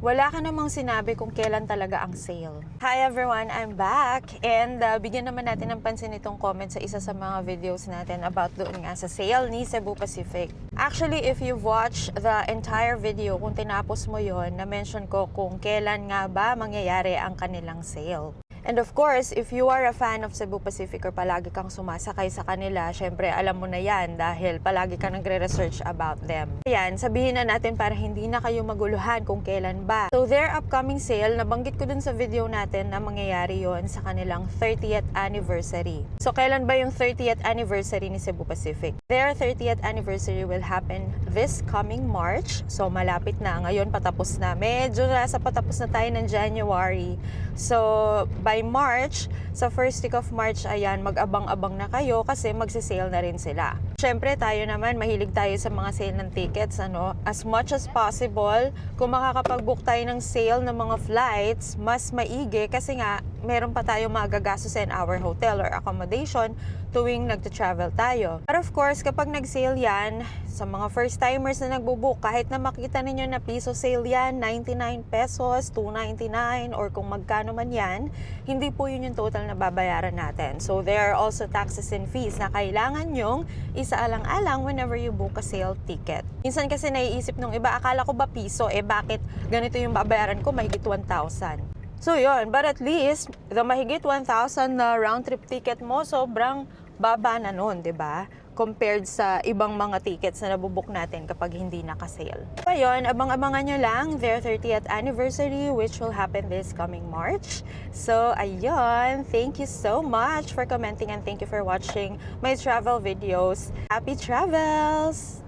wala ka namang sinabi kung kailan talaga ang sale. Hi everyone, I'm back and bigyan naman natin ng pansin itong comment sa isa sa mga videos natin about doon nga sa sale ni Cebu Pacific. Actually, if you've watched the entire video, kung tinapos mo yon, na-mention ko kung kailan nga ba mangyayari ang kanilang sale. And of course, if you are a fan of Cebu Pacific or palagi kang sumasakay sa kanila, syempre alam mo na yan dahil palagi ka nagre-research about them. Ayan, sabihin na natin para hindi na kayo maguluhan kung kailan ba. So their upcoming sale, nabanggit ko dun sa video natin na mangyayari yon sa kanilang 30th anniversary. So kailan ba yung 30th anniversary ni Cebu Pacific? Their 30th anniversary will happen this coming March. So malapit na. Ngayon patapos na. Medyo nasa patapos na tayo ng January. So by March, sa first week of March, ayan, mag-abang-abang na kayo kasi magse-sale na rin sila. Siyempre, tayo naman, mahilig tayo sa mga sale ng tickets, ano? As much as possible, kung makakapag-book tayo ng sale ng mga flights, mas maigi kasi nga, meron pa tayo magagastos in our hotel or accommodation tuwing nagta-travel tayo. But of course, kapag nag-sale yan, sa mga first-timers na nagbo-book, kahit na makita ninyo na piso sale yan, 99 pesos, 299, or kung magkano man yan, hindi po yun yung total na babayaran natin. So, there are also taxes and fees na kailangan nyong isaalang-alang whenever you book a sale ticket. Minsan kasi naiisip nung iba, akala ko ba piso, bakit ganito yung babayaran ko, mahigit 1,000. So yun, but at least, the mahigit 1,000 na round trip ticket mo, sobrang baba na nun, di ba? Compared sa ibang mga tickets na nabubook natin kapag hindi naka-sale. So ayun, abang-abangan nyo lang their 30th anniversary which will happen this coming March. So ayun, thank you so much for commenting and thank you for watching my travel videos. Happy travels!